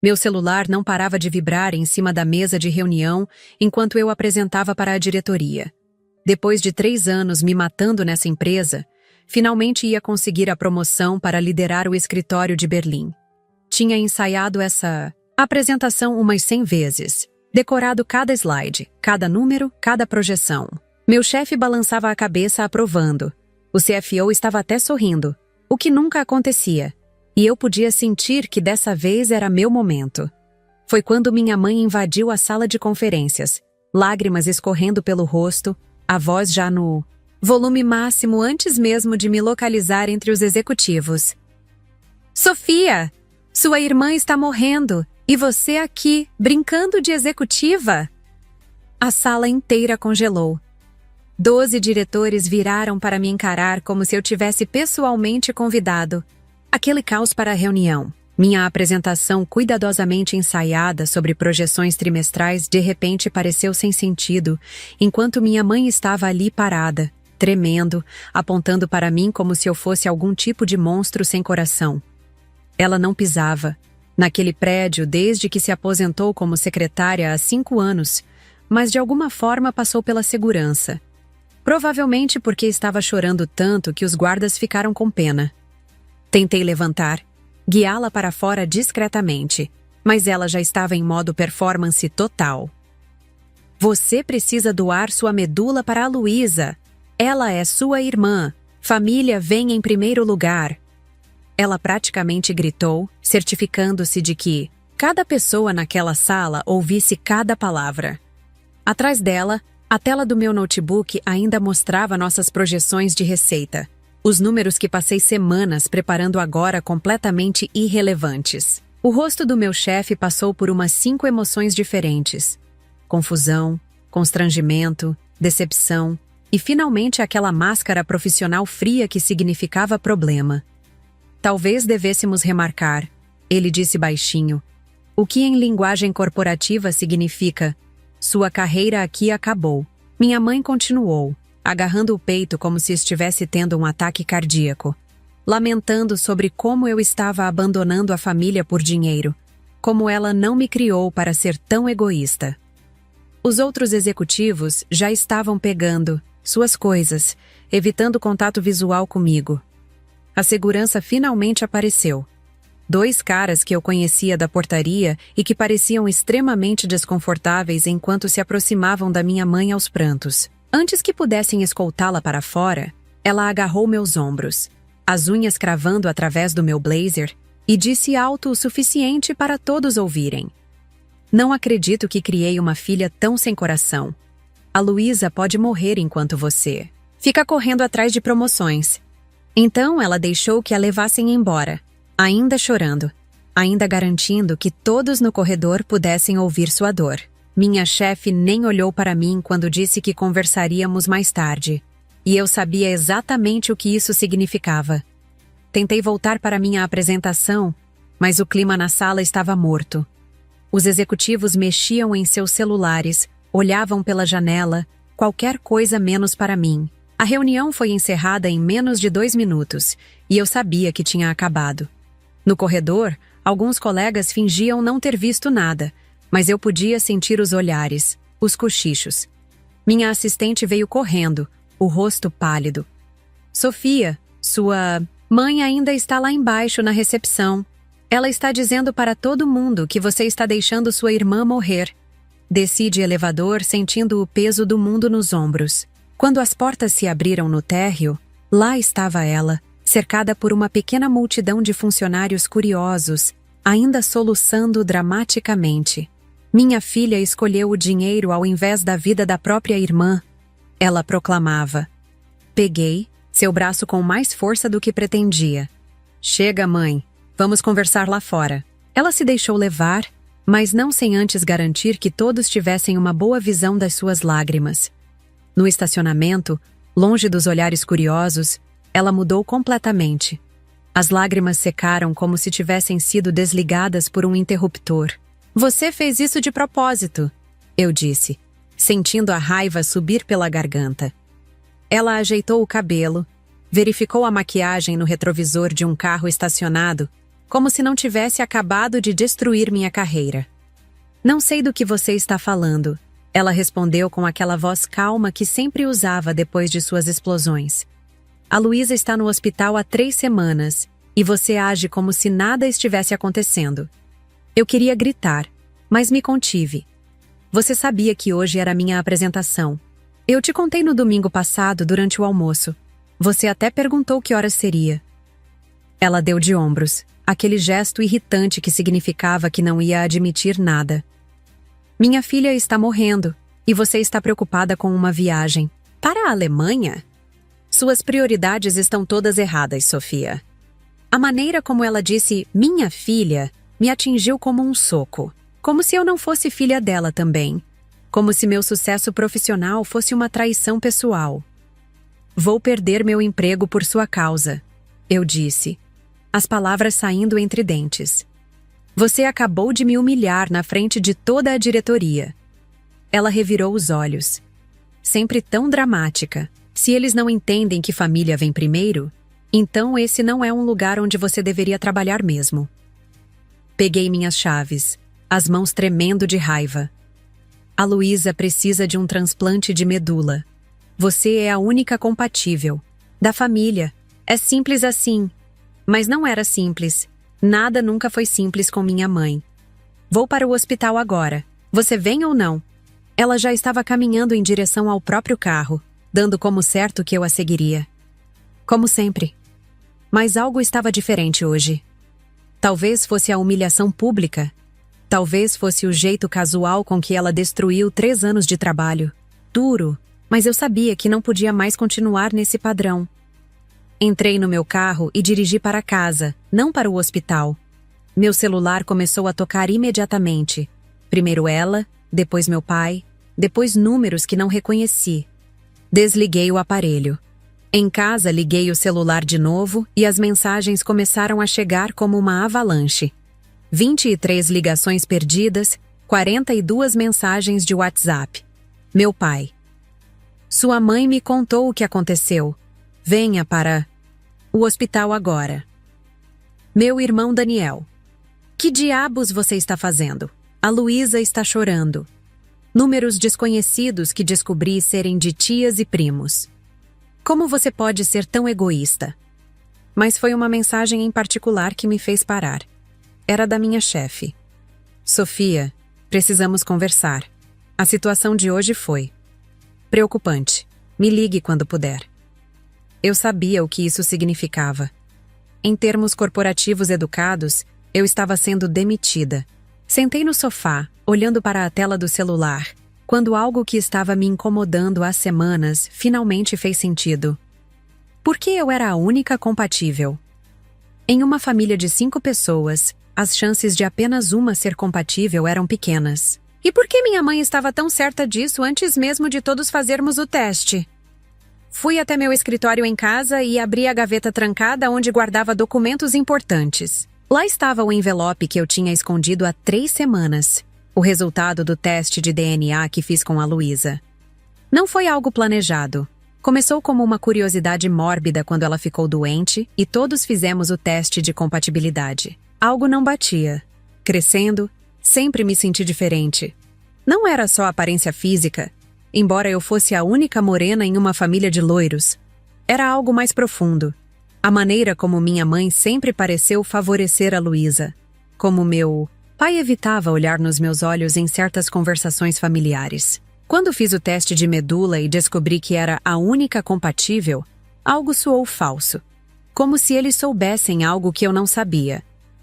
Meu celular não parava de vibrar em cima da mesa de reunião enquanto eu apresentava para a diretoria. Depois de 3 anos me matando nessa empresa, finalmente ia conseguir a promoção para liderar o escritório de Berlim. Tinha ensaiado essa apresentação umas 100 vezes, decorado cada slide, cada número, cada projeção. Meu chefe balançava a cabeça aprovando. O CFO estava até sorrindo, o que nunca acontecia. E eu podia sentir que dessa vez era meu momento. Foi quando minha mãe invadiu a sala de conferências, lágrimas escorrendo pelo rosto, a voz já no volume máximo antes mesmo de me localizar entre os executivos. Sofia, sua irmã está morrendo e você aqui, brincando de executiva? A sala inteira congelou. 12 diretores viraram para me encarar como se eu tivesse pessoalmente convidado. Aquele caos para a reunião, minha apresentação cuidadosamente ensaiada sobre projeções trimestrais de repente pareceu sem sentido, enquanto minha mãe estava ali parada, tremendo, apontando para mim como se eu fosse algum tipo de monstro sem coração. Ela não pisava naquele prédio desde que se aposentou como secretária há 5 anos, mas de alguma forma passou pela segurança. Provavelmente porque estava chorando tanto que os guardas ficaram com pena. Tentei levantar, guiá-la para fora discretamente, mas ela já estava em modo performance total. Você precisa doar sua medula para a Luísa. Ela é sua irmã. Família vem em primeiro lugar. Ela praticamente gritou, certificando-se de que cada pessoa naquela sala ouvisse cada palavra. Atrás dela, a tela do meu notebook ainda mostrava nossas projeções de receita. Os números que passei semanas preparando agora completamente irrelevantes. O rosto do meu chefe passou por umas 5 emoções diferentes. Confusão, constrangimento, decepção e finalmente aquela máscara profissional fria que significava problema. Talvez devêssemos remarcar, ele disse baixinho, o que em linguagem corporativa significa: sua carreira aqui acabou. Minha mãe continuou, agarrando o peito como se estivesse tendo um ataque cardíaco, lamentando sobre como eu estava abandonando a família por dinheiro, como ela não me criou para ser tão egoísta. Os outros executivos já estavam pegando suas coisas, evitando contato visual comigo. A segurança finalmente apareceu. 2 caras que eu conhecia da portaria e que pareciam extremamente desconfortáveis enquanto se aproximavam da minha mãe aos prantos. Antes que pudessem escoltá-la para fora, ela agarrou meus ombros, as unhas cravando através do meu blazer, e disse alto o suficiente para todos ouvirem. Não acredito que criei uma filha tão sem coração. A Luísa pode morrer enquanto você fica correndo atrás de promoções. Então ela deixou que a levassem embora, ainda chorando, ainda garantindo que todos no corredor pudessem ouvir sua dor. Minha chefe nem olhou para mim quando disse que conversaríamos mais tarde, e eu sabia exatamente o que isso significava. Tentei voltar para minha apresentação, mas o clima na sala estava morto. Os executivos mexiam em seus celulares, olhavam pela janela, qualquer coisa menos para mim. A reunião foi encerrada em menos de 2 minutos, e eu sabia que tinha acabado. No corredor, alguns colegas fingiam não ter visto nada, mas eu podia sentir os olhares, os cochichos. Minha assistente veio correndo, o rosto pálido. Sofia, sua mãe ainda está lá embaixo na recepção. Ela está dizendo para todo mundo que você está deixando sua irmã morrer. Desci de elevador sentindo o peso do mundo nos ombros. Quando as portas se abriram no térreo, lá estava ela, cercada por uma pequena multidão de funcionários curiosos, ainda soluçando dramaticamente. Minha filha escolheu o dinheiro ao invés da vida da própria irmã, ela proclamava. Peguei seu braço com mais força do que pretendia. Chega, mãe, vamos conversar lá fora. Ela se deixou levar, mas não sem antes garantir que todos tivessem uma boa visão das suas lágrimas. No estacionamento, longe dos olhares curiosos, ela mudou completamente. As lágrimas secaram como se tivessem sido desligadas por um interruptor. Você fez isso de propósito, eu disse, sentindo a raiva subir pela garganta. Ela ajeitou o cabelo, verificou a maquiagem no retrovisor de um carro estacionado como se não tivesse acabado de destruir minha carreira. Não sei do que você está falando, ela respondeu com aquela voz calma que sempre usava depois de suas explosões. A Luísa está no hospital há 3 semanas e você age como se nada estivesse acontecendo. Eu queria gritar, mas me contive. Você sabia que hoje era minha apresentação. Eu te contei no domingo passado durante o almoço. Você até perguntou que horas seria. Ela deu de ombros, aquele gesto irritante que significava que não ia admitir nada. Minha filha está morrendo, e você está preocupada com uma viagem. Para a Alemanha? Suas prioridades estão todas erradas, Sofia. A maneira como ela disse "minha filha" me atingiu como um soco. Como se eu não fosse filha dela também. Como se meu sucesso profissional fosse uma traição pessoal. Vou perder meu emprego por sua causa, eu disse, as palavras saindo entre dentes. Você acabou de me humilhar na frente de toda a diretoria. Ela revirou os olhos. Sempre tão dramática. Se eles não entendem que família vem primeiro, então esse não é um lugar onde você deveria trabalhar mesmo. Peguei minhas chaves, as mãos tremendo de raiva. A Luísa precisa de um transplante de medula. Você é a única compatível. Da família. É simples assim. Mas não era simples. Nada nunca foi simples com minha mãe. Vou para o hospital agora. Você vem ou não? Ela já estava caminhando em direção ao próprio carro, dando como certo que eu a seguiria. Como sempre. Mas algo estava diferente hoje. Talvez fosse a humilhação pública. Talvez fosse o jeito casual com que ela destruiu 3 anos de trabalho. Duro, mas eu sabia que não podia mais continuar nesse padrão. Entrei no meu carro e dirigi para casa, não para o hospital. Meu celular começou a tocar imediatamente. Primeiro ela, depois meu pai, depois números que não reconheci. Desliguei o aparelho. Em casa, liguei o celular de novo e as mensagens começaram a chegar como uma avalanche. 23 ligações perdidas, 42 mensagens de WhatsApp. Meu pai. Sua mãe me contou o que aconteceu. Venha para o hospital agora. Meu irmão Daniel. Que diabos você está fazendo? A Luísa está chorando. Números desconhecidos que descobri serem de tias e primos. Como você pode ser tão egoísta? Mas foi uma mensagem em particular que me fez parar. Era da minha chefe. Sofia, precisamos conversar. A situação de hoje foi preocupante. Me ligue quando puder. Eu sabia o que isso significava. Em termos corporativos educados, eu estava sendo demitida. Sentei no sofá, olhando para a tela do celular, quando algo que estava me incomodando há semanas finalmente fez sentido. Por que eu era a única compatível? Em uma família de 5 pessoas, as chances de apenas uma ser compatível eram pequenas. E por que minha mãe estava tão certa disso antes mesmo de todos fazermos o teste? Fui até meu escritório em casa e abri a gaveta trancada onde guardava documentos importantes. Lá estava o envelope que eu tinha escondido há 3 semanas. O resultado do teste de DNA que fiz com a Luísa. Não foi algo planejado. Começou como uma curiosidade mórbida quando ela ficou doente e todos fizemos o teste de compatibilidade. Algo não batia. Crescendo, sempre me senti diferente. Não era só aparência física, embora eu fosse a única morena em uma família de loiros. Era algo mais profundo. A maneira como minha mãe sempre pareceu favorecer a Luísa. Como meu pai evitava olhar nos meus olhos em certas conversações familiares. Quando fiz o teste de medula e descobri que era a única compatível, algo soou falso. Como se eles soubessem algo que eu não sabia.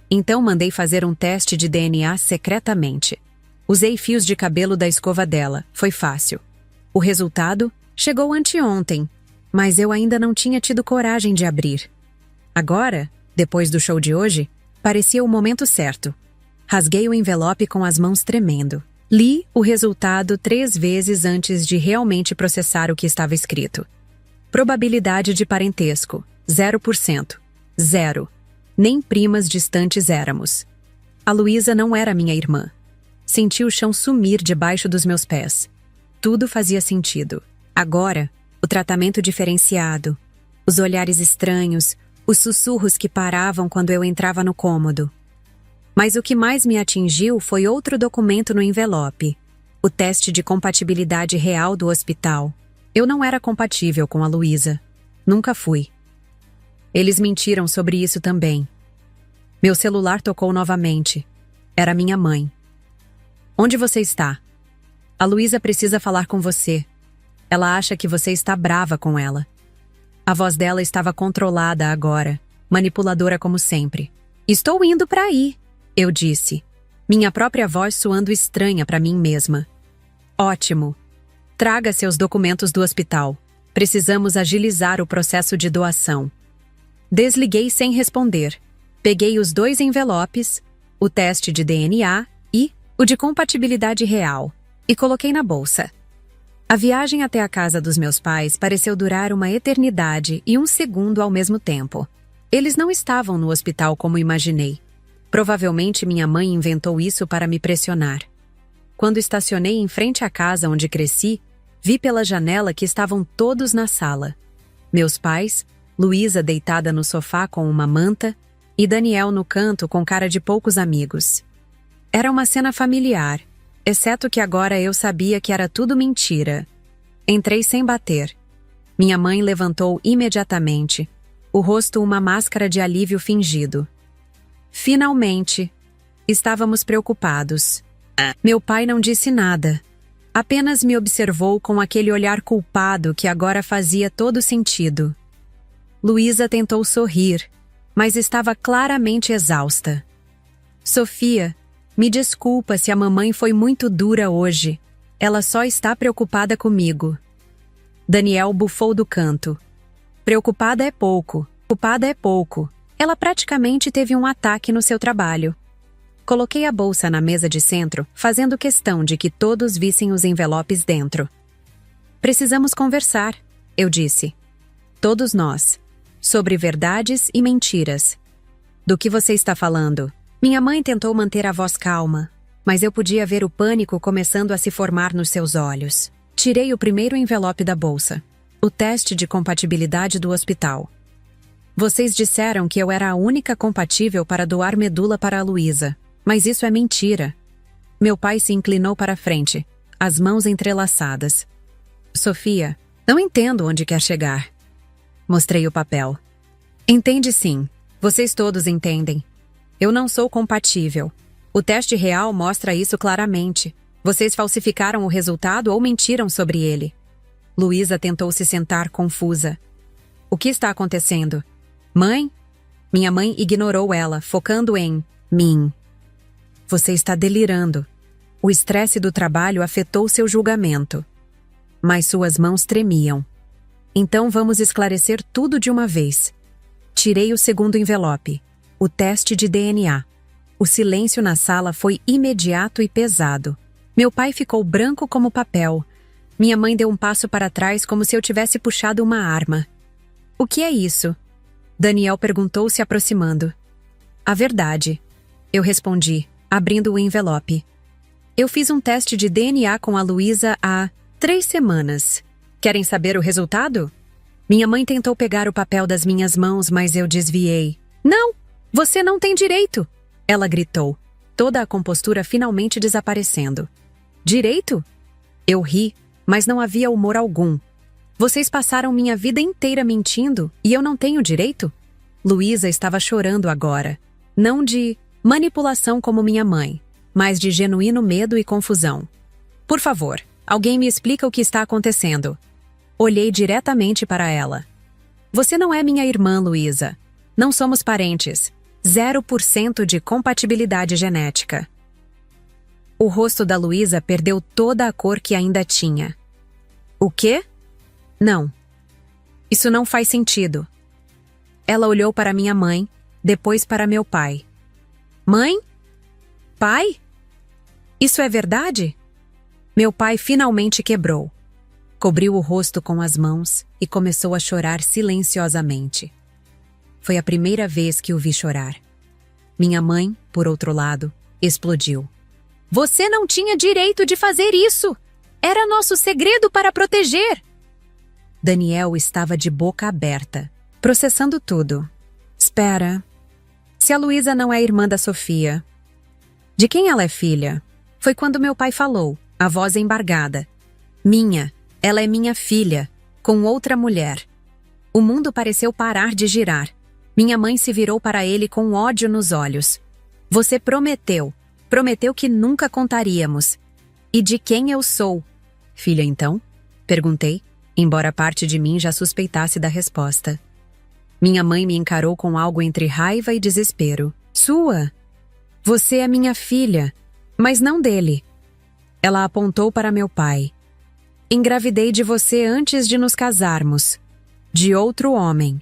Então mandei fazer um teste de DNA secretamente. Usei fios de cabelo da escova dela. Foi fácil. O resultado chegou anteontem, mas eu ainda não tinha tido coragem de abrir. Agora, depois do show de hoje, parecia o momento certo. Rasguei o envelope com as mãos tremendo. Li o resultado 3 vezes antes de realmente processar o que estava escrito. Probabilidade de parentesco, 0%. 0. Nem primas distantes éramos. A Luísa não era minha irmã. Senti o chão sumir debaixo dos meus pés. Tudo fazia sentido. Agora, o tratamento diferenciado, os olhares estranhos, os sussurros que paravam quando eu entrava no cômodo. Mas o que mais me atingiu foi outro documento no envelope, o teste de compatibilidade real do hospital. Eu não era compatível com a Luísa. Nunca fui. Eles mentiram sobre isso também. Meu celular tocou novamente. Era minha mãe. Onde você está? A Luísa precisa falar com você. Ela acha que você está brava com ela. A voz dela estava controlada agora, manipuladora como sempre. Estou indo para aí, eu disse. Minha própria voz soando estranha para mim mesma. Ótimo. Traga seus documentos do hospital. Precisamos agilizar o processo de doação. Desliguei sem responder. Peguei os 2 envelopes, o teste de DNA e o de compatibilidade real, e coloquei na bolsa. A viagem até a casa dos meus pais pareceu durar uma eternidade e 1 segundo ao mesmo tempo. Eles não estavam no hospital como imaginei. Provavelmente minha mãe inventou isso para me pressionar. Quando estacionei em frente à casa onde cresci, vi pela janela que estavam todos na sala. Meus pais, Luísa deitada no sofá com uma manta e Daniel no canto com cara de poucos amigos. Era uma cena familiar, exceto que agora eu sabia que era tudo mentira. Entrei sem bater. Minha mãe levantou imediatamente, o rosto uma máscara de alívio fingido. Finalmente! Estávamos preocupados. Meu pai não disse nada. Apenas me observou com aquele olhar culpado que agora fazia todo sentido. Luísa tentou sorrir, mas estava claramente exausta. Sofia, me desculpa se a mamãe foi muito dura hoje. Ela só está preocupada comigo. Daniel bufou do canto. Preocupada é pouco. Culpada é pouco. Ela praticamente teve um ataque no seu trabalho. Coloquei a bolsa na mesa de centro, fazendo questão de que todos vissem os envelopes dentro. Precisamos conversar, eu disse. Todos nós. Sobre verdades e mentiras. Do que você está falando? Minha mãe tentou manter a voz calma, mas eu podia ver o pânico começando a se formar nos seus olhos. Tirei o primeiro envelope da bolsa. O teste de compatibilidade do hospital. Vocês disseram que eu era a única compatível para doar medula para a Luísa, mas isso é mentira. Meu pai se inclinou para a frente, as mãos entrelaçadas. Sofia, não entendo onde quer chegar. Mostrei o papel. Entende sim. Vocês todos entendem. Eu não sou compatível. O teste real mostra isso claramente. Vocês falsificaram o resultado ou mentiram sobre ele. Luísa tentou se sentar confusa. O que está acontecendo? Mãe? Minha mãe ignorou ela, focando em mim. Você está delirando. O estresse do trabalho afetou seu julgamento. Mas suas mãos tremiam. Então vamos esclarecer tudo de uma vez. Tirei o segundo envelope, o teste de DNA. O silêncio na sala foi imediato e pesado. Meu pai ficou branco como papel. Minha mãe deu um passo para trás como se eu tivesse puxado uma arma. O que é isso? Daniel perguntou se aproximando. A verdade. Eu respondi, abrindo o envelope. Eu fiz um teste de DNA com a Luísa há 3 semanas. Querem saber o resultado? Minha mãe tentou pegar o papel das minhas mãos, mas eu desviei. Não! Você não tem direito! Ela gritou, toda a compostura finalmente desaparecendo. Direito? Eu ri, mas não havia humor algum. Vocês passaram minha vida inteira mentindo e eu não tenho direito? Luísa estava chorando agora. Não de manipulação como minha mãe, mas de genuíno medo e confusão. Por favor, alguém me explica o que está acontecendo. Olhei diretamente para ela. Você não é minha irmã, Luísa. Não somos parentes. 0% de compatibilidade genética. O rosto da Luísa perdeu toda a cor que ainda tinha. O quê? Não. Isso não faz sentido. Ela olhou para minha mãe, depois para meu pai. Mãe? Pai? Isso é verdade? Meu pai finalmente quebrou. Cobriu o rosto com as mãos e começou a chorar silenciosamente. Foi a primeira vez que o vi chorar. Minha mãe, por outro lado, explodiu. Você não tinha direito de fazer isso! Era nosso segredo para proteger! Daniel estava de boca aberta, processando tudo. Espera. Se a Luísa não é irmã da Sofia, de quem ela é filha? Foi quando meu pai falou, a voz embargada. Minha, ela é minha filha, com outra mulher. O mundo pareceu parar de girar. Minha mãe se virou para ele com ódio nos olhos. Você prometeu que nunca contaríamos. E de quem eu sou? Filha, então? Perguntei, embora parte de mim já suspeitasse da resposta. Minha mãe me encarou com algo entre raiva e desespero. Sua? Você é minha filha, mas não dele. Ela apontou para meu pai. Engravidei de você antes de nos casarmos. De outro homem.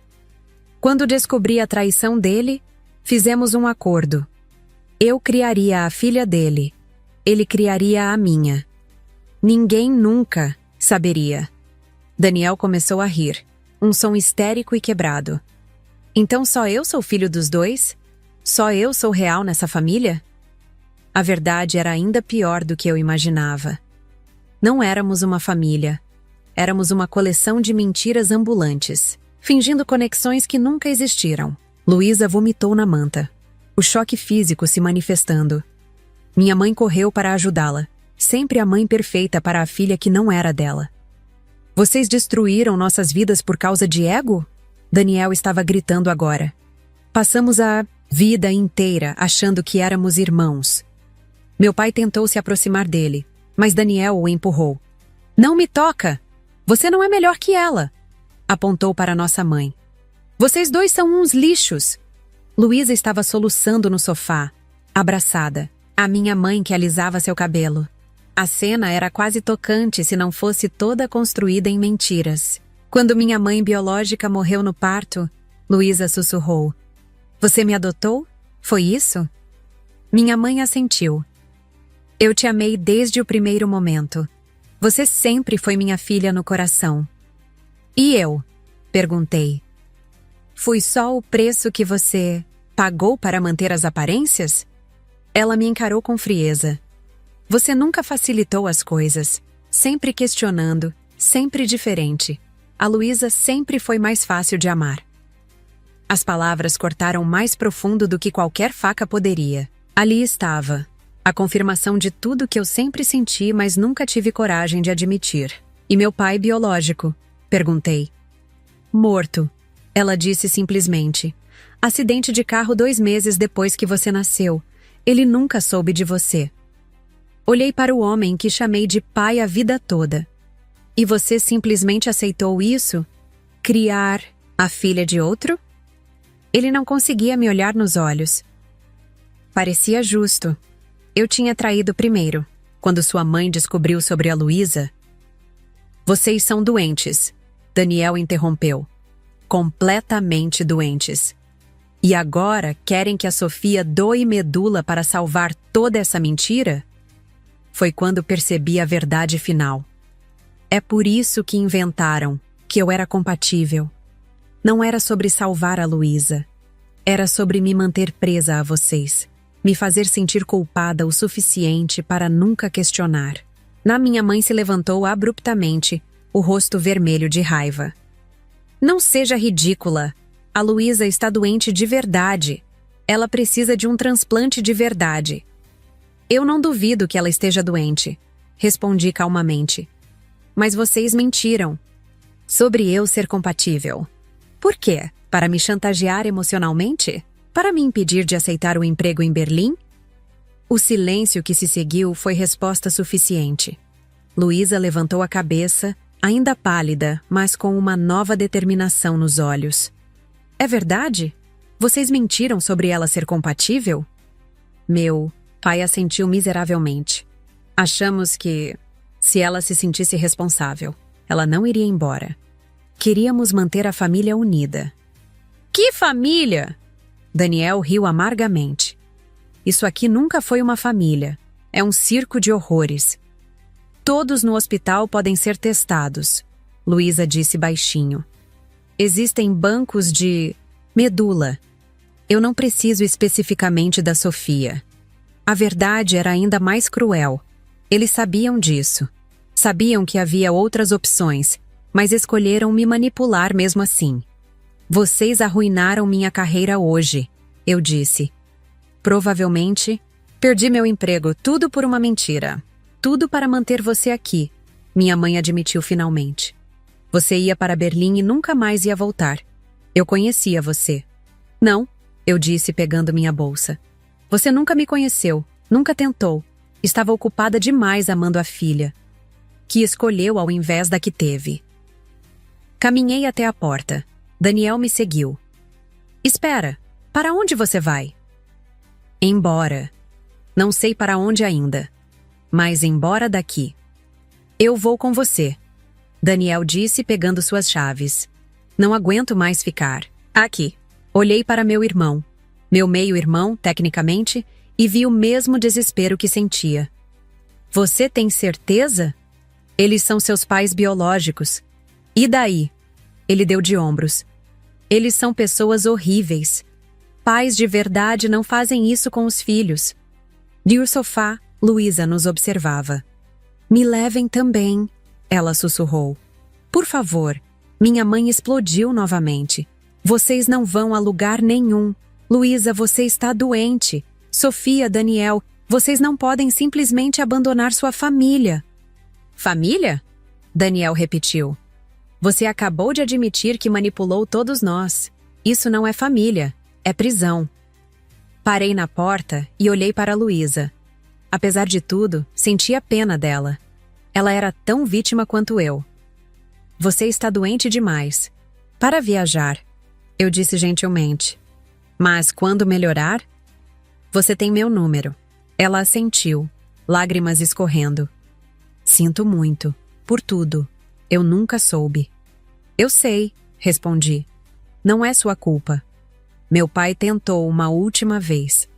Quando descobri a traição dele, fizemos um acordo. Eu criaria a filha dele. Ele criaria a minha. Ninguém nunca saberia. Daniel começou a rir, um som histérico e quebrado. Então só eu sou filho dos dois? Só eu sou real nessa família? A verdade era ainda pior do que eu imaginava. Não éramos uma família. Éramos uma coleção de mentiras ambulantes, fingindo conexões que nunca existiram. Luísa vomitou na manta, o choque físico se manifestando. Minha mãe correu para ajudá-la, sempre a mãe perfeita para a filha que não era dela. Vocês destruíram nossas vidas por causa de ego? Daniel estava gritando agora. Passamos a vida inteira achando que éramos irmãos. Meu pai tentou se aproximar dele, mas Daniel o empurrou. Não me toca! Você não é melhor que ela! Apontou para nossa mãe. Vocês dois são uns lixos! Luísa estava soluçando no sofá, abraçada, a minha mãe que alisava seu cabelo. A cena era quase tocante se não fosse toda construída em mentiras. Quando minha mãe biológica morreu no parto, Luísa sussurrou. Você me adotou? Foi isso? Minha mãe assentiu. Eu te amei desde o primeiro momento. Você sempre foi minha filha no coração. E eu? Perguntei. Fui só o preço que você pagou para manter as aparências? Ela me encarou com frieza. Você nunca facilitou as coisas, sempre questionando, sempre diferente. A Luísa sempre foi mais fácil de amar. As palavras cortaram mais profundo do que qualquer faca poderia. Ali estava, a confirmação de tudo que eu sempre senti, mas nunca tive coragem de admitir. E meu pai biológico? Perguntei. Morto, ela disse simplesmente. Acidente de carro 2 meses depois que você nasceu. Ele nunca soube de você. Olhei para o homem que chamei de pai a vida toda. E você simplesmente aceitou isso? Criar a filha de outro? Ele não conseguia me olhar nos olhos. Parecia justo. Eu tinha traído primeiro, quando sua mãe descobriu sobre a Luísa. Vocês são doentes, Daniel interrompeu. Completamente doentes. E agora querem que a Sofia doe medula para salvar toda essa mentira? Foi quando percebi a verdade final. É por isso que inventaram que eu era compatível. Não era sobre salvar a Luísa. Era sobre me manter presa a vocês. Me fazer sentir culpada o suficiente para nunca questionar. Minha mãe se levantou abruptamente, o rosto vermelho de raiva. Não seja ridícula. A Luísa está doente de verdade. Ela precisa de um transplante de verdade. Eu não duvido que ela esteja doente, respondi calmamente. Mas vocês mentiram. Sobre eu ser compatível. Por quê? Para me chantagear emocionalmente? Para me impedir de aceitar o emprego em Berlim? O silêncio que se seguiu foi resposta suficiente. Luísa levantou a cabeça, ainda pálida, mas com uma nova determinação nos olhos. É verdade? Vocês mentiram sobre ela ser compatível? Meu pai assentiu miseravelmente. Achamos que, se ela se sentisse responsável, ela não iria embora. Queríamos manter a família unida. Que família? Daniel riu amargamente. Isso aqui nunca foi uma família. É um circo de horrores. Todos no hospital podem ser testados, Luísa disse baixinho. Existem bancos de medula. Eu não preciso especificamente da Sofia. A verdade era ainda mais cruel. Eles sabiam disso. Sabiam que havia outras opções, mas escolheram me manipular mesmo assim. Vocês arruinaram minha carreira hoje, eu disse. Provavelmente, perdi meu emprego, tudo por uma mentira. Tudo para manter você aqui, minha mãe admitiu finalmente. Você ia para Berlim e nunca mais ia voltar. Eu conhecia você. Não, eu disse pegando minha bolsa. Você nunca me conheceu, nunca tentou. Estava ocupada demais amando a filha, que escolheu ao invés da que teve. Caminhei até a porta. Daniel me seguiu. Espera, para onde você vai? Embora. Não sei para onde ainda, mas embora daqui. Eu vou com você, Daniel disse pegando suas chaves. Não aguento mais ficar aqui. Olhei para meu irmão, meu meio-irmão, tecnicamente, e vi o mesmo desespero que sentia. Você tem certeza? Eles são seus pais biológicos. E daí? Ele deu de ombros. Eles são pessoas horríveis. Pais de verdade não fazem isso com os filhos. De o sofá, Luísa nos observava. Me levem também, ela sussurrou. Por favor. Minha mãe explodiu novamente. Vocês não vão a lugar nenhum. Luísa, você está doente. Sofia, Daniel, vocês não podem simplesmente abandonar sua família. Família? Daniel repetiu. Você acabou de admitir que manipulou todos nós. Isso não é família, é prisão. Parei na porta e olhei para Luísa. Apesar de tudo, sentia pena dela. Ela era tão vítima quanto eu. Você está doente demais. Para viajar, eu disse gentilmente. Mas quando melhorar? Você tem meu número. Ela assentiu, lágrimas escorrendo. Sinto muito, por tudo. Eu nunca soube. Eu sei, respondi. Não é sua culpa. Meu pai tentou uma última vez.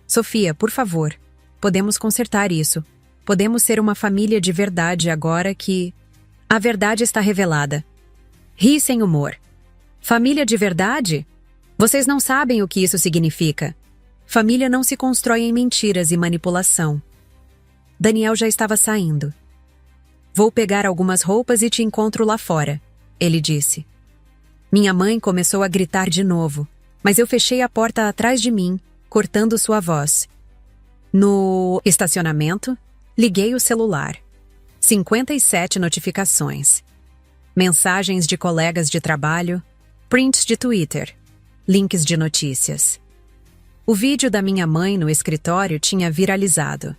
Sofia, por favor, podemos consertar isso. Podemos ser uma família de verdade agora que... A verdade está revelada. Ri sem humor. Família de verdade? Vocês não sabem o que isso significa. Família não se constrói em mentiras e manipulação. Daniel já estava saindo. Vou pegar algumas roupas e te encontro lá fora, ele disse. Minha mãe começou a gritar de novo, mas eu fechei a porta atrás de mim, cortando sua voz. No estacionamento, liguei o celular. 57 notificações. Mensagens de colegas de trabalho, prints de Twitter, links de notícias. O vídeo da minha mãe no escritório tinha viralizado.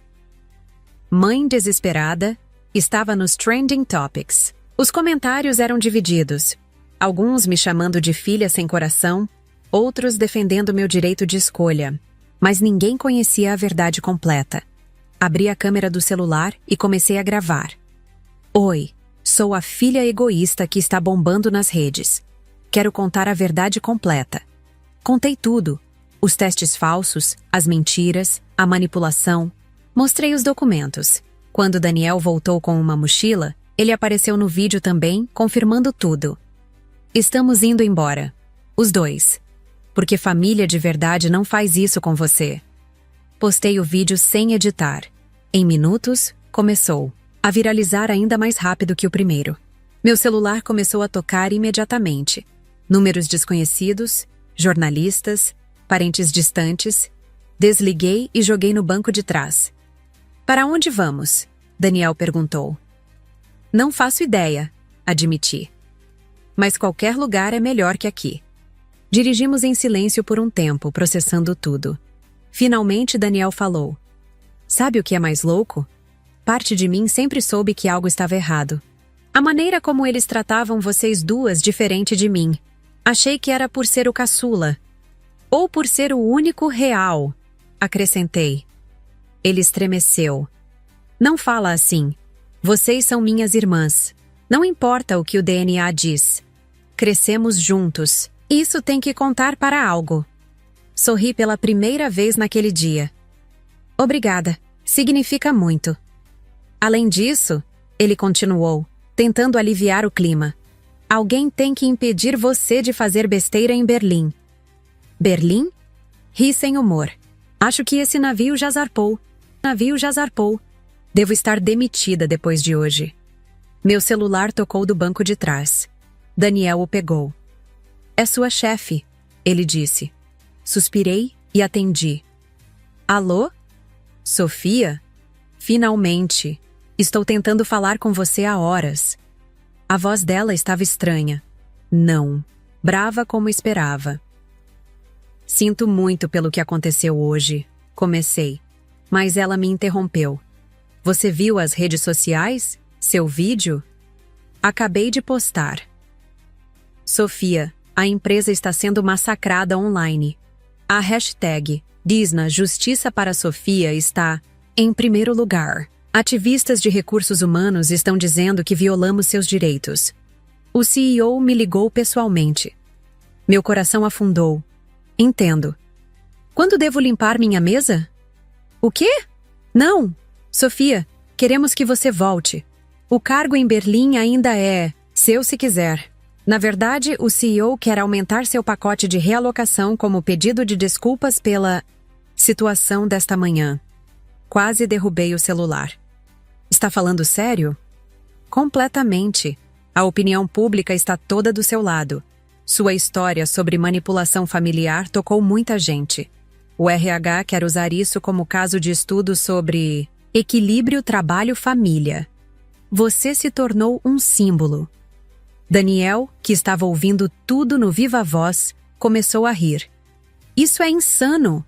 Mãe desesperada estava nos Trending Topics. Os comentários eram divididos. Alguns me chamando de filha sem coração, outros defendendo meu direito de escolha. Mas ninguém conhecia a verdade completa. Abri a câmera do celular e comecei a gravar. Oi, sou a filha egoísta que está bombando nas redes. Quero contar a verdade completa. Contei tudo. Os testes falsos, as mentiras, a manipulação. Mostrei os documentos. Quando Daniel voltou com uma mochila, ele apareceu no vídeo também, confirmando tudo. Estamos indo embora. Os dois. Porque família de verdade não faz isso com você. Postei o vídeo sem editar. Em minutos, começou a viralizar ainda mais rápido que o primeiro. Meu celular começou a tocar imediatamente. Números desconhecidos, jornalistas, parentes distantes. Desliguei e joguei no banco de trás. Para onde vamos? Daniel perguntou. Não faço ideia, admiti. Mas qualquer lugar é melhor que aqui. Dirigimos em silêncio por um tempo, processando tudo. Finalmente, Daniel falou. Sabe o que é mais louco? Parte de mim sempre soube que algo estava errado. A maneira como eles tratavam vocês duas diferente de mim. Achei que era por ser o caçula. Ou por ser o único real, acrescentei. Ele estremeceu. Não fala assim. Vocês são minhas irmãs. Não importa o que o DNA diz. Crescemos juntos. Isso tem que contar para algo. Sorri pela primeira vez naquele dia. Obrigada. Significa muito. Além disso, ele continuou, tentando aliviar o clima. Alguém tem que impedir você de fazer besteira em Berlim. Berlim? Ri sem humor. Acho que esse navio já zarpou. Devo estar demitida depois de hoje. Meu celular tocou do banco de trás. Daniel o pegou. É sua chefe, ele disse. Suspirei e atendi. Alô? Sofia? Finalmente. Estou tentando falar com você há horas. A voz dela estava estranha. Não. Brava como esperava. Sinto muito pelo que aconteceu hoje. Comecei. Mas ela me interrompeu. Você viu as redes sociais? Seu vídeo? Acabei de postar. Sofia, a empresa está sendo massacrada online. A hashtag Disna Justiça para Sofia está em primeiro lugar. Ativistas de recursos humanos estão dizendo que violamos seus direitos. O CEO me ligou pessoalmente. Meu coração afundou. Entendo. Quando devo limpar minha mesa? O quê? Não! Sofia, queremos que você volte. O cargo em Berlim ainda é seu se quiser. Na verdade, o CEO quer aumentar seu pacote de realocação como pedido de desculpas pela situação desta manhã. Quase derrubei o celular. Está falando sério? Completamente. A opinião pública está toda do seu lado. Sua história sobre manipulação familiar tocou muita gente. O RH quer usar isso como caso de estudo sobre equilíbrio trabalho-família. Você se tornou um símbolo. Daniel, que estava ouvindo tudo no viva voz, começou a rir. Isso é insano!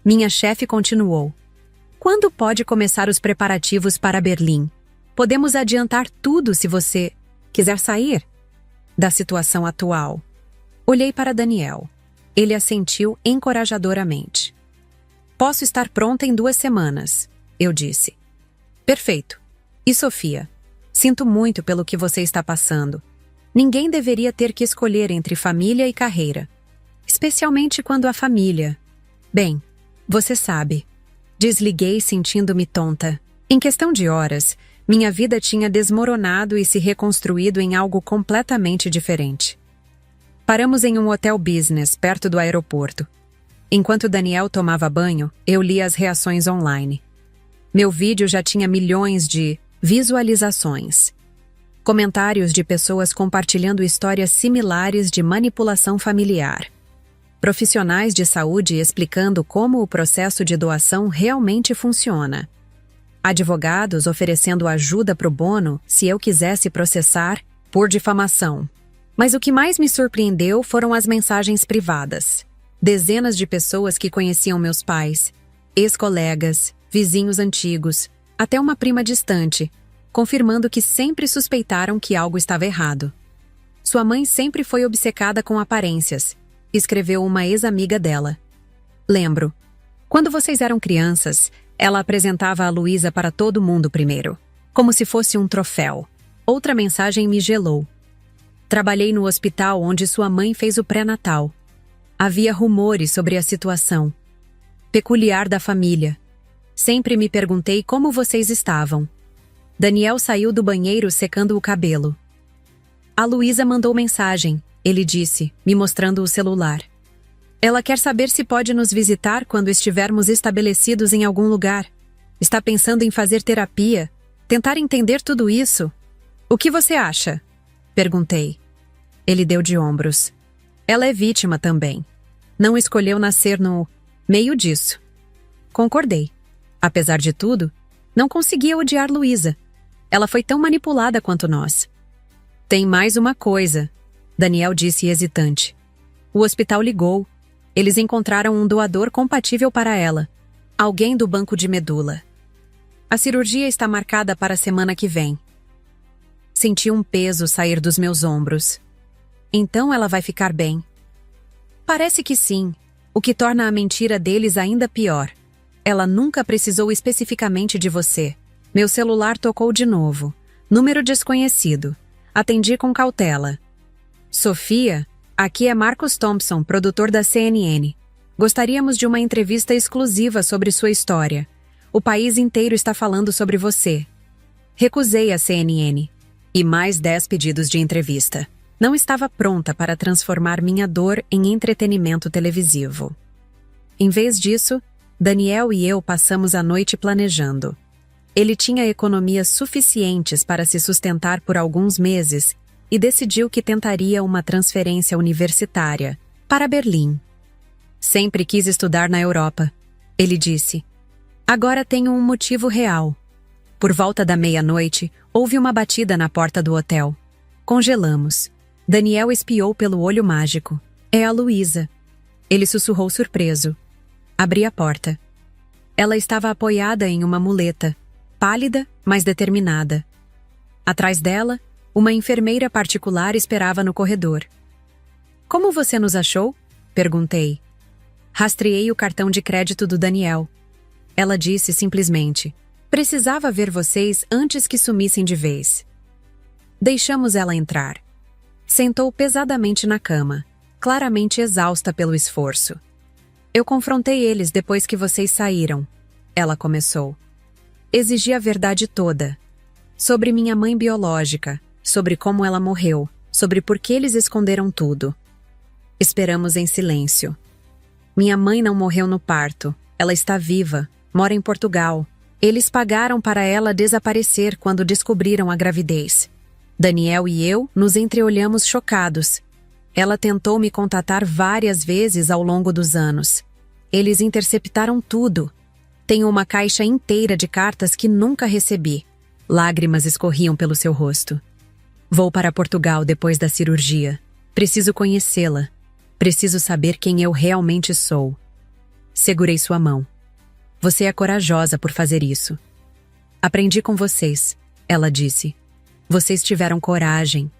Minha chefe continuou. Quando pode começar os preparativos para Berlim? Podemos adiantar tudo se você quiser sair da situação atual. Olhei para Daniel. Ele assentiu encorajadoramente. Posso estar pronta em 2 semanas, eu disse. Perfeito. E Sofia? Sinto muito pelo que você está passando. Ninguém deveria ter que escolher entre família e carreira. Especialmente quando a família... Bem, você sabe. Desliguei sentindo-me tonta. Em questão de horas, minha vida tinha desmoronado e se reconstruído em algo completamente diferente. Paramos em um hotel business perto do aeroporto. Enquanto Daniel tomava banho, eu li as reações online. Meu vídeo já tinha milhões de visualizações. Comentários de pessoas compartilhando histórias similares de manipulação familiar. Profissionais de saúde explicando como o processo de doação realmente funciona. Advogados oferecendo ajuda pro bono se eu quisesse processar por difamação. Mas o que mais me surpreendeu foram as mensagens privadas. Dezenas de pessoas que conheciam meus pais, ex-colegas, vizinhos antigos, até uma prima distante, confirmando que sempre suspeitaram que algo estava errado. Sua mãe sempre foi obcecada com aparências, escreveu uma ex-amiga dela. Lembro. Quando vocês eram crianças, ela apresentava a Luísa para todo mundo primeiro, como se fosse um troféu. Outra mensagem me gelou. Trabalhei no hospital onde sua mãe fez o pré-natal. Havia rumores sobre a situação. Peculiar da família. Sempre me perguntei como vocês estavam. Daniel saiu do banheiro secando o cabelo. A Luísa mandou mensagem, ele disse, me mostrando o celular. Ela quer saber se pode nos visitar quando estivermos estabelecidos em algum lugar. Está pensando em fazer terapia, tentar entender tudo isso. O que você acha? Perguntei. Ele deu de ombros. Ela é vítima também. Não escolheu nascer no meio disso. Concordei. Apesar de tudo, não conseguia odiar Luísa. Ela foi tão manipulada quanto nós. Tem mais uma coisa, Daniel disse hesitante. O hospital ligou. Eles encontraram um doador compatível para ela. Alguém do banco de medula. A cirurgia está marcada para a semana que vem. Senti um peso sair dos meus ombros. Então ela vai ficar bem. Parece que sim, o que torna a mentira deles ainda pior. Ela nunca precisou especificamente de você. Meu celular tocou de novo. Número desconhecido. Atendi com cautela. Sofia, aqui é Marcos Thompson, produtor da CNN. Gostaríamos de uma entrevista exclusiva sobre sua história. O país inteiro está falando sobre você. Recusei a CNN. E mais 10 pedidos de entrevista. Não estava pronta para transformar minha dor em entretenimento televisivo. Em vez disso, Daniel e eu passamos a noite planejando. Ele tinha economias suficientes para se sustentar por alguns meses e decidiu que tentaria uma transferência universitária para Berlim. Sempre quis estudar na Europa, ele disse. Agora tenho um motivo real. Por volta da meia-noite, houve uma batida na porta do hotel. Congelamos. Daniel espiou pelo olho mágico. É a Luísa. Ele sussurrou surpreso. Abri a porta. Ela estava apoiada em uma muleta, pálida, mas determinada. Atrás dela, uma enfermeira particular esperava no corredor. Como você nos achou? Perguntei. Rastreei o cartão de crédito do Daniel. Ela disse simplesmente: precisava ver vocês antes que sumissem de vez. Deixamos ela entrar. Sentou pesadamente na cama, claramente exausta pelo esforço. Eu confrontei eles depois que vocês saíram. Ela começou. Exigi a verdade toda. Sobre minha mãe biológica, sobre como ela morreu, sobre por que eles esconderam tudo. Esperamos em silêncio. Minha mãe não morreu no parto. Ela está viva, mora em Portugal. Eles pagaram para ela desaparecer quando descobriram a gravidez. Daniel e eu nos entreolhamos chocados. Ela tentou me contatar várias vezes ao longo dos anos. Eles interceptaram tudo. Tenho uma caixa inteira de cartas que nunca recebi. Lágrimas escorriam pelo seu rosto. Vou para Portugal depois da cirurgia. Preciso conhecê-la. Preciso saber quem eu realmente sou. Segurei sua mão. Você é corajosa por fazer isso. Aprendi com vocês, ela disse. Vocês tiveram coragem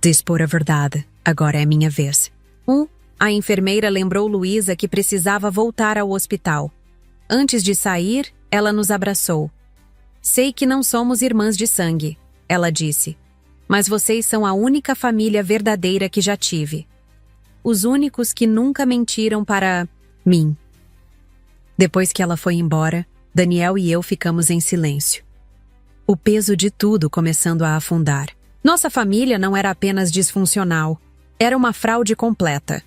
de expor a verdade. Agora é minha vez. A enfermeira lembrou Luísa que precisava voltar ao hospital. Antes de sair, ela nos abraçou. Sei que não somos irmãs de sangue, ela disse. Mas vocês são a única família verdadeira que já tive. Os únicos que nunca mentiram para mim. Depois que ela foi embora, Daniel e eu ficamos em silêncio. O peso de tudo começando a afundar. Nossa família não era apenas disfuncional, era uma fraude completa.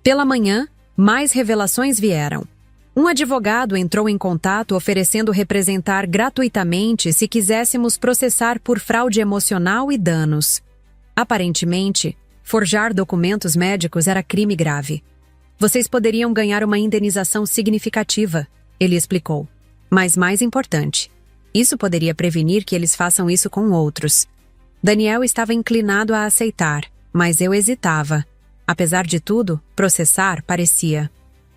Pela manhã, mais revelações vieram. Um advogado entrou em contato oferecendo representar gratuitamente se quiséssemos processar por fraude emocional e danos. Aparentemente, forjar documentos médicos era crime grave. Vocês poderiam ganhar uma indenização significativa, ele explicou. Mas mais importante, isso poderia prevenir que eles façam isso com outros. Daniel estava inclinado a aceitar, mas eu hesitava. Apesar de tudo, processar parecia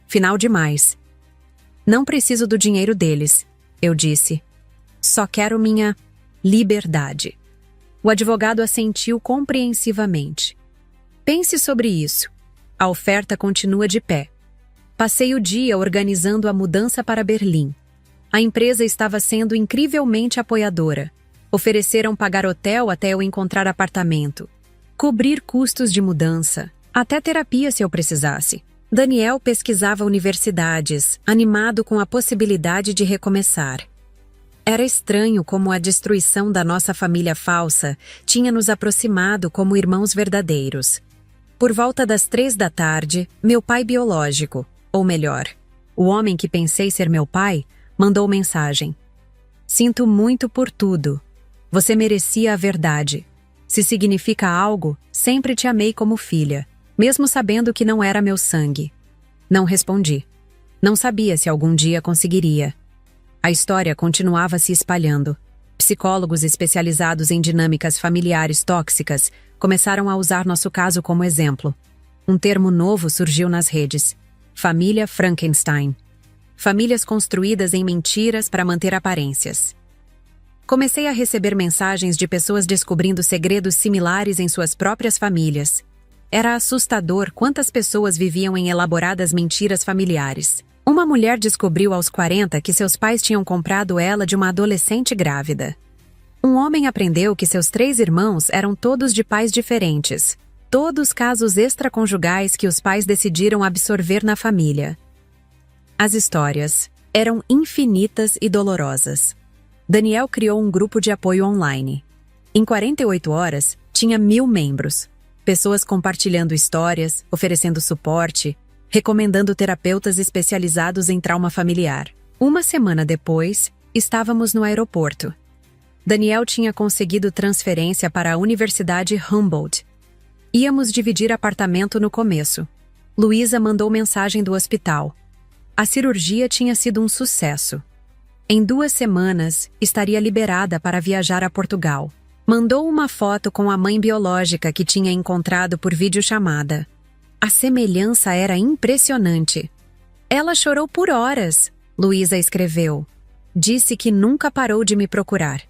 final demais. Não preciso do dinheiro deles, eu disse. Só quero minha liberdade. O advogado assentiu compreensivamente. Pense sobre isso. A oferta continua de pé. Passei o dia organizando a mudança para Berlim. A empresa estava sendo incrivelmente apoiadora. Ofereceram pagar hotel até eu encontrar apartamento. Cobrir custos de mudança. Até terapia se eu precisasse. Daniel pesquisava universidades, animado com a possibilidade de recomeçar. Era estranho como a destruição da nossa família falsa tinha nos aproximado como irmãos verdadeiros. Por volta das 3 da tarde, meu pai biológico, ou melhor, o homem que pensei ser meu pai, mandou mensagem. Sinto muito por tudo. Você merecia a verdade. Se significa algo, sempre te amei como filha, mesmo sabendo que não era meu sangue. Não respondi. Não sabia se algum dia conseguiria. A história continuava se espalhando. Psicólogos especializados em dinâmicas familiares tóxicas começaram a usar nosso caso como exemplo. Um termo novo surgiu nas redes. Família Frankenstein. Famílias construídas em mentiras para manter aparências. Comecei a receber mensagens de pessoas descobrindo segredos similares em suas próprias famílias. Era assustador quantas pessoas viviam em elaboradas mentiras familiares. Uma mulher descobriu aos 40 que seus pais tinham comprado ela de uma adolescente grávida. Um homem aprendeu que seus 3 irmãos eram todos de pais diferentes. Todos casos extraconjugais que os pais decidiram absorver na família. As histórias eram infinitas e dolorosas. Daniel criou um grupo de apoio online. Em 48 horas, tinha 1000 membros. Pessoas compartilhando histórias, oferecendo suporte, recomendando terapeutas especializados em trauma familiar. Uma semana depois, estávamos no aeroporto. Daniel tinha conseguido transferência para a Universidade Humboldt. Íamos dividir apartamento no começo. Luísa mandou mensagem do hospital. A cirurgia tinha sido um sucesso. Em 2 semanas, estaria liberada para viajar a Portugal. Mandou uma foto com a mãe biológica que tinha encontrado por videochamada. A semelhança era impressionante. Ela chorou por horas, Luísa escreveu. Disse que nunca parou de me procurar.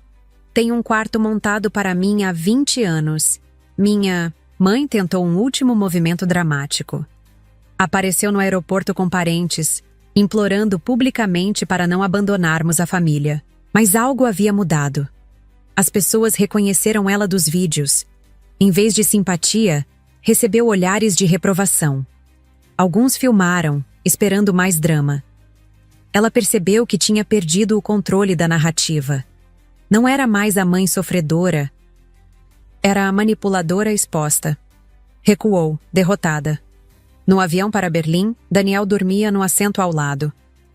Tenho um quarto montado para mim há 20 anos. Minha mãe tentou um último movimento dramático. Apareceu no aeroporto com parentes, implorando publicamente para não abandonarmos a família. Mas algo havia mudado. As pessoas reconheceram ela dos vídeos. Em vez de simpatia, recebeu olhares de reprovação. Alguns filmaram, esperando mais drama. Ela percebeu que tinha perdido o controle da narrativa. Não era mais a mãe sofredora. Era a manipuladora exposta. Recuou, derrotada. No avião para Berlim, Daniel dormia no assento ao lado.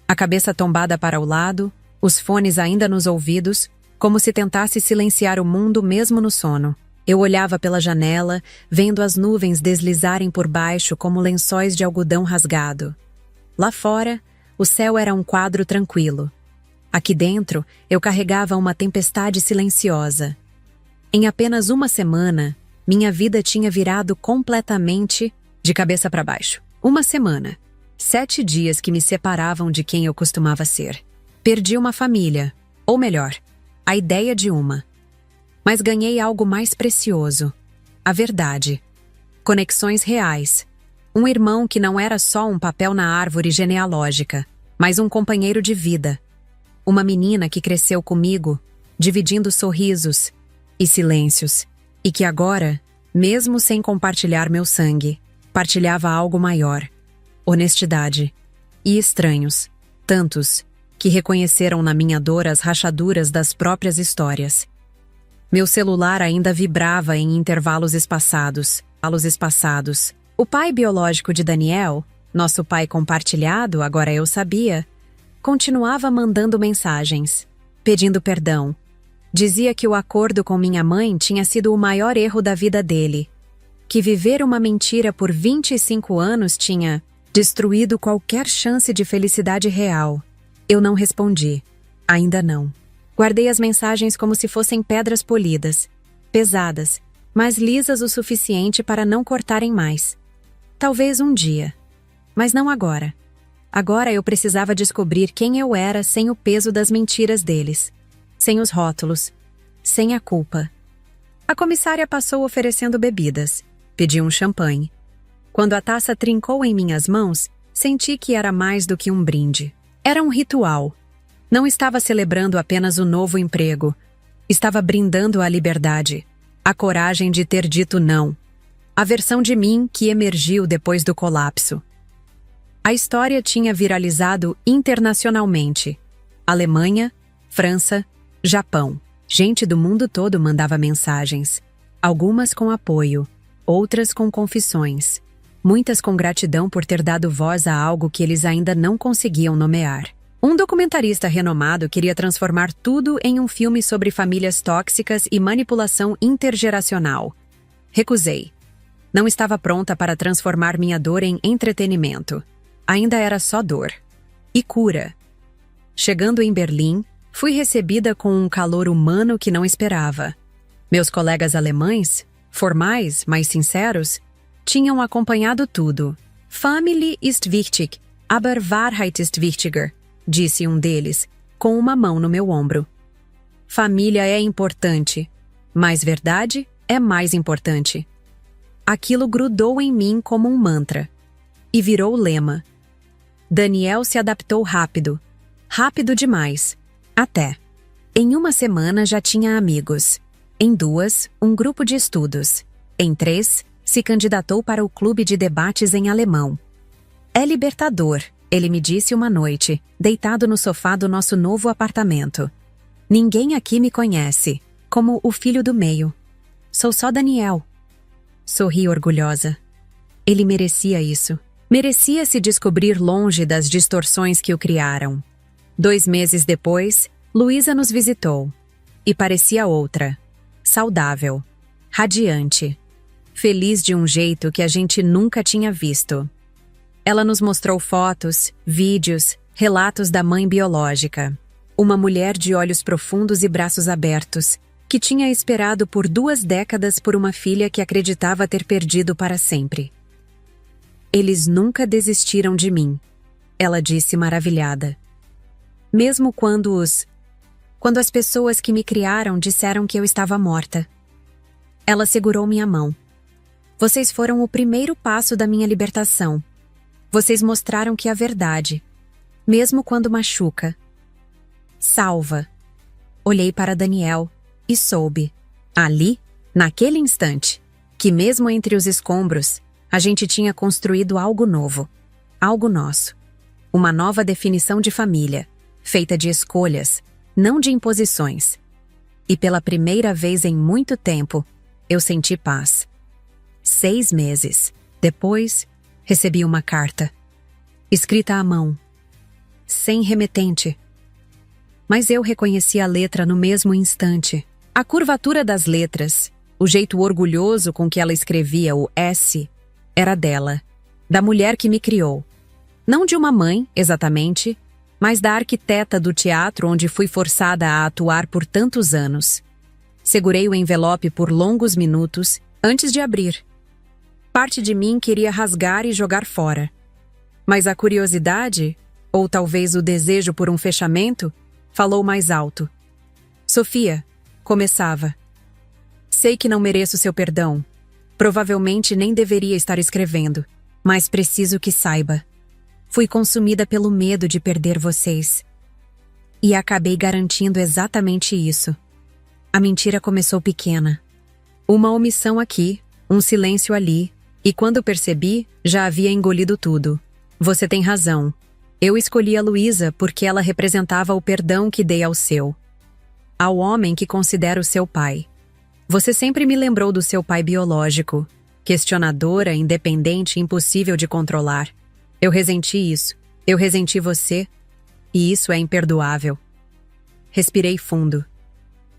A cabeça tombada para o lado, os fones ainda nos ouvidos, como se tentasse silenciar o mundo mesmo no sono. Eu olhava pela janela, vendo as nuvens deslizarem por baixo como lençóis de algodão rasgado. Lá fora, o céu era um quadro tranquilo. Aqui dentro, eu carregava uma tempestade silenciosa. Em apenas 1 semana, minha vida tinha virado completamente de cabeça para baixo. 1 semana. 7 dias que me separavam de quem eu costumava ser. Perdi uma família, ou melhor, a ideia de uma. Mas ganhei algo mais precioso. A verdade. Conexões reais. Um irmão que não era só um papel na árvore genealógica, mas um companheiro de vida. Uma menina que cresceu comigo, dividindo sorrisos e silêncios, e que agora, mesmo sem compartilhar meu sangue, partilhava algo maior. Honestidade. E estranhos, tantos, que reconheceram na minha dor as rachaduras das próprias histórias. Meu celular ainda vibrava em intervalos espaçados. O pai biológico de Daniel, nosso pai compartilhado, agora eu sabia, continuava mandando mensagens, pedindo perdão. Dizia que o acordo com minha mãe tinha sido o maior erro da vida dele, que viver uma mentira por 25 anos tinha destruído qualquer chance de felicidade real. Eu não respondi. Ainda não. Guardei as mensagens como se fossem pedras polidas, pesadas, mas lisas o suficiente para não cortarem mais. Talvez um dia. Mas não agora. Agora eu precisava descobrir quem eu era sem o peso das mentiras deles. Sem os rótulos. Sem a culpa. A comissária passou oferecendo bebidas. Pedi um champanhe. Quando a taça trincou em minhas mãos, senti que era mais do que um brinde. Era um ritual. Não estava celebrando apenas o novo emprego. Estava brindando a liberdade. A coragem de ter dito não. A versão de mim que emergiu depois do colapso. A história tinha viralizado internacionalmente. Alemanha, França, Japão. Gente do mundo todo mandava mensagens. Algumas com apoio, outras com confissões. Muitas com gratidão por ter dado voz a algo que eles ainda não conseguiam nomear. Um documentarista renomado queria transformar tudo em um filme sobre famílias tóxicas e manipulação intergeracional. Recusei. Não estava pronta para transformar minha dor em entretenimento. Ainda era só dor. E cura. Chegando em Berlim, fui recebida com um calor humano que não esperava. Meus colegas alemães, formais, mas sinceros, tinham acompanhado tudo. Family ist wichtig, aber Wahrheit ist wichtiger, disse um deles, com uma mão no meu ombro. Família é importante, mas verdade é mais importante. Aquilo grudou em mim como um mantra. E virou lema. Daniel se adaptou rápido. Rápido demais. Até. Em 1 semana já tinha amigos. Em 2, um grupo de estudos. Em 3, se candidatou para o clube de debates em alemão. É libertador, ele me disse uma noite, deitado no sofá do nosso novo apartamento. Ninguém aqui me conhece, como o filho do meio. Sou só Daniel. Sorri orgulhosa. Ele merecia isso. Merecia se descobrir longe das distorções que o criaram. 2 meses depois, Luísa nos visitou. e parecia outra. Saudável, radiante, feliz de um jeito que a gente nunca tinha visto. Ela nos mostrou fotos, vídeos, relatos da mãe biológica. Uma mulher de olhos profundos e braços abertos, que tinha esperado por 2 décadas por uma filha que acreditava ter perdido para sempre. Eles nunca desistiram de mim, ela disse maravilhada. Mesmo quando as pessoas que me criaram disseram que eu estava morta. Ela segurou minha mão. Vocês foram o primeiro passo da minha libertação. Vocês mostraram que a verdade, mesmo quando machuca, salva. Olhei para Daniel e soube, ali, naquele instante, que mesmo entre os escombros, a gente tinha construído algo novo, algo nosso. Uma nova definição de família, feita de escolhas, não de imposições. E pela primeira vez em muito tempo, eu senti paz. 6 meses depois, recebi uma carta, escrita à mão, sem remetente. Mas eu reconheci a letra no mesmo instante. A curvatura das letras, o jeito orgulhoso com que ela escrevia o S, era dela, da mulher que me criou. Não de uma mãe, exatamente, mas da arquiteta do teatro onde fui forçada a atuar por tantos anos. Segurei o envelope por longos minutos antes de abrir. Parte de mim queria rasgar e jogar fora. Mas a curiosidade, ou talvez o desejo por um fechamento, falou mais alto. Sofia, começava. Sei que não mereço seu perdão. Provavelmente nem deveria estar escrevendo, mas preciso que saiba. Fui consumida pelo medo de perder vocês. E acabei garantindo exatamente isso. A mentira começou pequena. Uma omissão aqui, um silêncio ali, e quando percebi, já havia engolido tudo. Você tem razão. Eu escolhi a Luísa porque ela representava o perdão que dei ao seu. Ao homem que considero seu pai. Você sempre me lembrou do seu pai biológico, questionadora, independente e impossível de controlar. Eu ressenti isso. Eu ressenti você. E isso é imperdoável. Respirei fundo.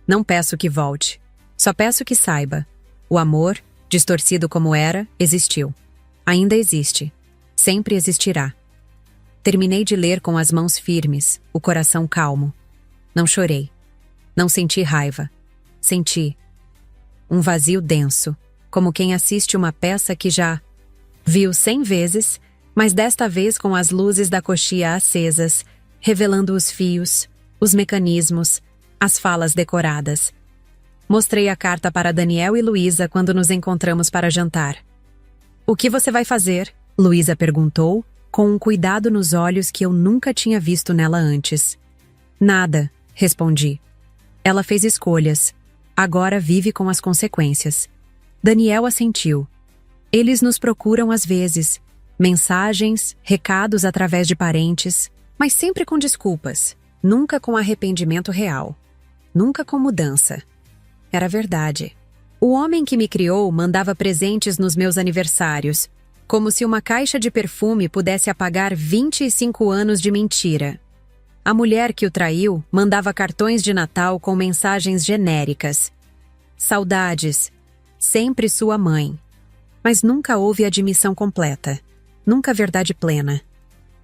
Não peço que volte. Só peço que saiba. O amor, distorcido como era, existiu. Ainda existe. Sempre existirá. Terminei de ler com as mãos firmes, o coração calmo. Não chorei. Não senti raiva. Senti um vazio denso, como quem assiste uma peça que já viu 100 vezes, mas desta vez com as luzes da coxia acesas, revelando os fios, os mecanismos, as falas decoradas. Mostrei a carta para Daniel e Luísa quando nos encontramos para jantar. O que você vai fazer? Luísa perguntou, com um cuidado nos olhos que eu nunca tinha visto nela antes. Nada, respondi. Ela fez escolhas. Agora vive com as consequências. Daniel assentiu. Eles nos procuram às vezes. Mensagens, recados através de parentes, mas sempre com desculpas. Nunca com arrependimento real. Nunca com mudança. Era verdade. O homem que me criou mandava presentes nos meus aniversários, como se uma caixa de perfume pudesse apagar 25 anos de mentira. A mulher que o traiu mandava cartões de Natal com mensagens genéricas. Saudades, sempre sua mãe. Mas nunca houve admissão completa. Nunca verdade plena.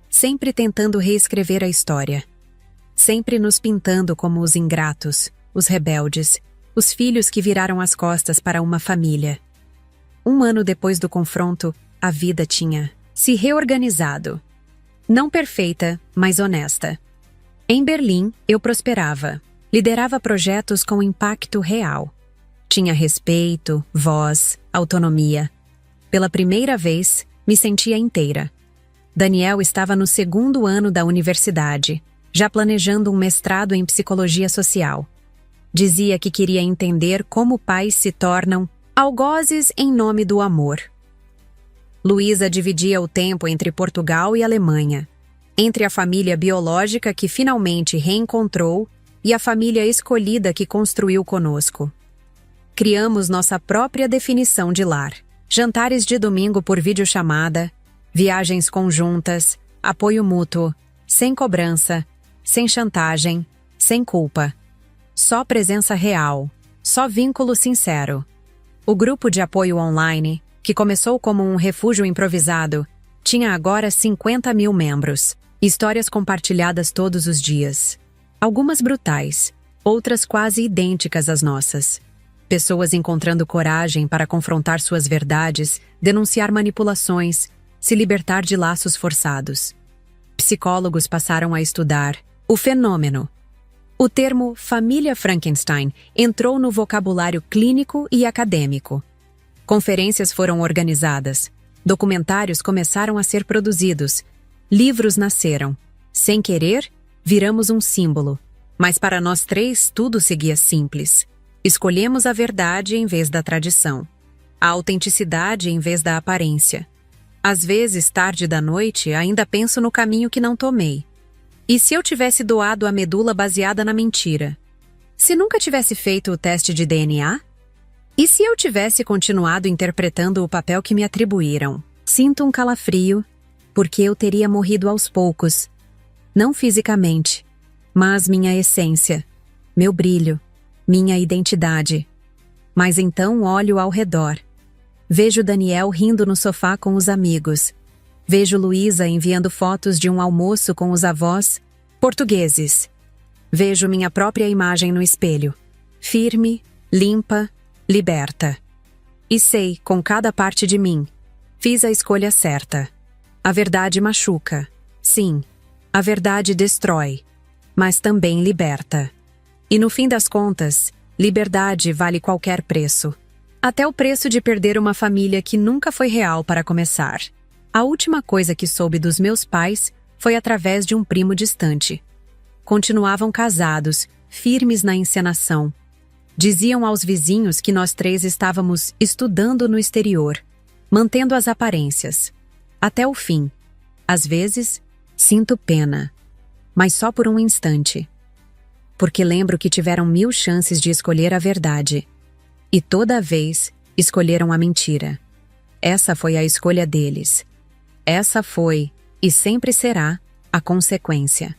Sempre tentando reescrever a história. Sempre nos pintando como os ingratos, os rebeldes, os filhos que viraram as costas para uma família. 1 ano depois do confronto, a vida tinha se reorganizado. Não perfeita, mas honesta. Em Berlim, eu prosperava. Liderava projetos com impacto real. Tinha respeito, voz, autonomia. Pela primeira vez, me sentia inteira. Daniel estava no 2º ano da universidade, já planejando um mestrado em psicologia social. Dizia que queria entender como pais se tornam algozes em nome do amor. Luísa dividia o tempo entre Portugal e Alemanha, entre a família biológica que finalmente reencontrou e a família escolhida que construiu conosco. Criamos nossa própria definição de lar. Jantares de domingo por videochamada, viagens conjuntas, apoio mútuo, sem cobrança, sem chantagem, sem culpa. Só presença real, só vínculo sincero. O grupo de apoio online, que começou como um refúgio improvisado, tinha agora 50 mil membros. Histórias compartilhadas todos os dias. Algumas brutais, outras quase idênticas às nossas. Pessoas encontrando coragem para confrontar suas verdades, denunciar manipulações, se libertar de laços forçados. Psicólogos passaram a estudar o fenômeno. O termo família Frankenstein entrou no vocabulário clínico e acadêmico. Conferências foram organizadas, documentários começaram a ser produzidos, livros nasceram. Sem querer, viramos um símbolo. Mas para nós três, tudo seguia simples. Escolhemos a verdade em vez da tradição. A autenticidade em vez da aparência. Às vezes, tarde da noite, ainda penso no caminho que não tomei. E se eu tivesse doado a medula baseada na mentira? Se nunca tivesse feito o teste de DNA? E se eu tivesse continuado interpretando o papel que me atribuíram? Sinto um calafrio, porque eu teria morrido aos poucos. Não fisicamente, mas minha essência, meu brilho, minha identidade. Mas então olho ao redor. Vejo Daniel rindo no sofá com os amigos. Vejo Luísa enviando fotos de um almoço com os avós portugueses. Vejo minha própria imagem no espelho. Firme, limpa, liberta. E sei, com cada parte de mim, fiz a escolha certa. A verdade machuca. Sim, a verdade destrói, mas também liberta. E no fim das contas, liberdade vale qualquer preço. Até o preço de perder uma família que nunca foi real para começar. A última coisa que soube dos meus pais foi através de um primo distante. Continuavam casados, firmes na encenação. Diziam aos vizinhos que nós três estávamos estudando no exterior, mantendo as aparências. Até o fim. Às vezes, sinto pena, mas só por um instante. Porque lembro que tiveram 1000 chances de escolher a verdade. E toda vez, escolheram a mentira. Essa foi a escolha deles. Essa foi, e sempre será, a consequência.